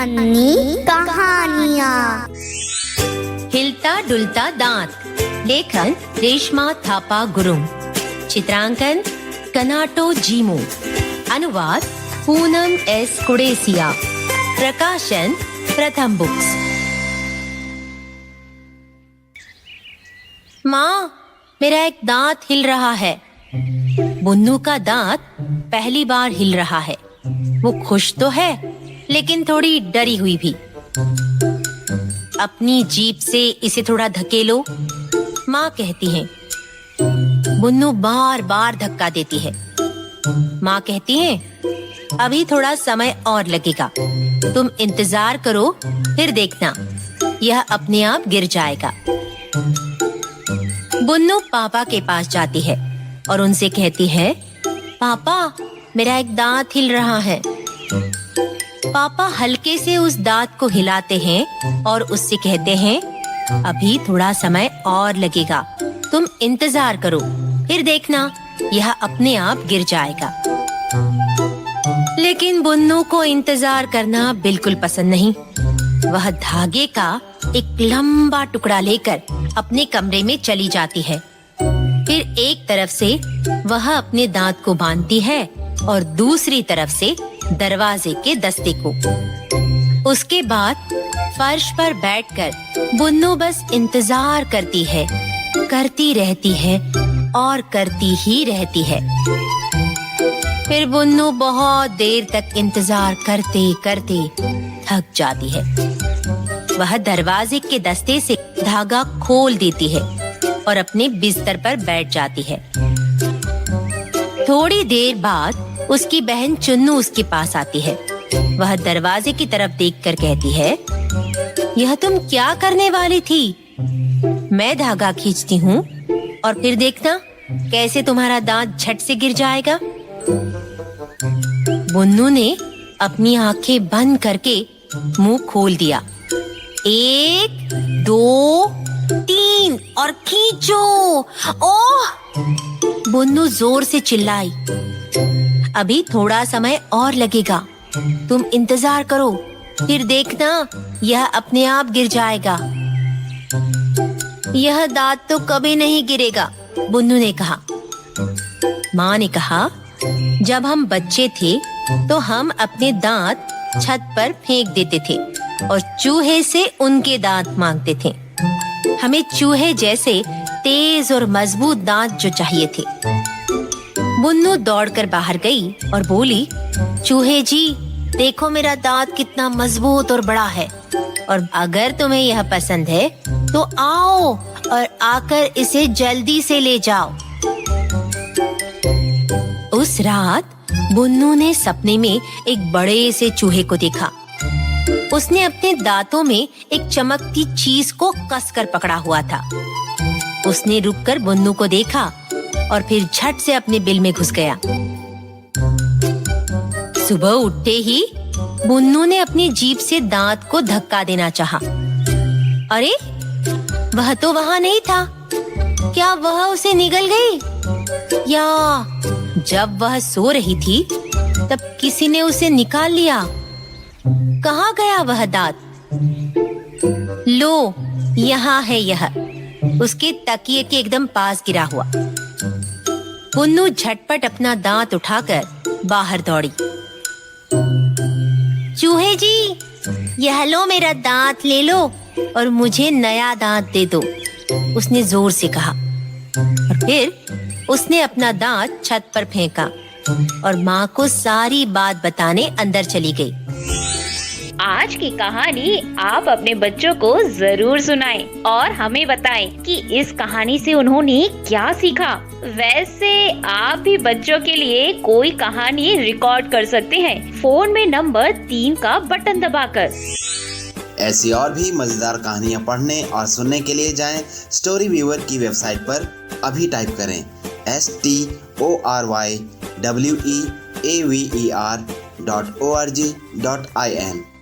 अन्नी कहानियाँ। हिलता डुलता दांत, लेखन रेशमा थापा गुरुंग, चित्रांकन कनाटो जीमू, अनुवाद पूनम एस कुडेसिया, प्रकाशन प्रथम बुक्स। माँ, मेरा एक दांत हिल रहा है। बुन्नू का दांत पहली बार हिल रहा है। वो खुश तो है, लेकिन थोड़ी डरी हुई भी। अपनी जीभ से इसे थोड़ा धकेलो, माँ कहती है। बुन्नू बार बार धक्का देती है। माँ कहती है, अभी थोड़ा समय और लगेगा, तुम इंतजार करो, फिर देखना यह अपने आप गिर जाएगा। बुन्नू पापा के पास जाती है और उनसे कहती है, पापा, मेरा एक दांत हिल रहा है। पापा हल्के से उस दांत को हिलाते हैं और उससे कहते हैं, अभी थोड़ा समय और लगेगा, तुम इंतजार करो, फिर देखना यह अपने आप गिर जाएगा। लेकिन बुन्नू को इंतजार करना बिल्कुल पसंद नहीं। वह धागे का एक लंबा टुकड़ा लेकर अपने कमरे में चली जाती है। फिर एक तरफ से वह अपने दांत को बांधती है और दूसरी तरफ से दरवाजे के दस्ते को। उसके बाद फर्श पर बैठकर बुन्नू बस इंतजार करती है, करती रहती है और करती ही रहती है। फिर बुन्नू बहुत देर तक इंतजार करते करते थक जाती है। वह दरवाजे के दस्ते से धागा खोल देती है और अपने बिस्तर पर बैठ जाती है। थोड़ी देर बाद उसकी बहन चुन्नू उसके पास आती है। वह दरवाजे की तरफ देखकर कहती है, यह तुम क्या करने वाली थी? मैं धागा खींचती हूँ और फिर देखना कैसे तुम्हारा दांत झट से गिर जाएगा। बुन्नू ने अपनी आंखें बंद करके मुंह खोल दिया। 1, 2, 3 और खींचो। ओह! बुन्नू जोर से चिल्लाई। अभी थोड़ा समय और लगेगा, तुम इंतजार करो, फिर देखना यह अपने आप गिर जाएगा। यह दांत तो कभी नहीं गिरेगा, बुन्नू ने कहा। माँ ने कहा, जब हम बच्चे थे तो हम अपने दांत छत पर फेंक देते थे और चूहे से उनके दांत मांगते थे। हमें चूहे जैसे तेज और मजबूत दांत जो चाहिए थे। बुन्नू दौड़कर बाहर गई और बोली, चूहे जी, देखो मेरा दांत कितना मजबूत और बड़ा है, और अगर तुम्हें यह पसंद है तो आओ और आकर इसे जल्दी से ले जाओ। उस रात बुन्नू ने सपने में एक बड़े से चूहे को देखा। उसने अपने दांतों में एक चमकती चीज को कसकर पकड़ा हुआ था। उसने रुककर बुन्नू को देखा और फिर झट से अपने बिल में घुस गया। सुबह उठते ही बुन्नू ने अपनी जीभ से दांत को धक्का देना चाहा। अरे, वह तो वहां नहीं था। क्या वह उसे निगल गई? या जब वह सो रही थी तब किसी ने उसे निकाल लिया? कहाँ गया वह दांत? लो, यहाँ है यह, उसके तकिए के एकदम पास गिरा हुआ। बुन्नू झटपट अपना दांत उठाकर बाहर दौड़ी। चूहे जी, यह लो मेरा दांत ले लो और मुझे नया दांत दे दो, उसने जोर से कहा। और फिर उसने अपना दांत छत पर फेंका और माँ को सारी बात बताने अंदर चली गई। आज की कहानी आप अपने बच्चों को जरूर सुनाएं और हमें बताएं कि इस कहानी से उन्होंने क्या सीखा। वैसे आप भी बच्चों के लिए कोई कहानी रिकॉर्ड कर सकते हैं फोन में नंबर 3 का बटन दबाकर। ऐसी और भी मजेदार कहानियाँ पढ़ने और सुनने के लिए जाएं स्टोरी व्यूअर की वेबसाइट पर अभी टाइप करें STORYWEAVER.org.in।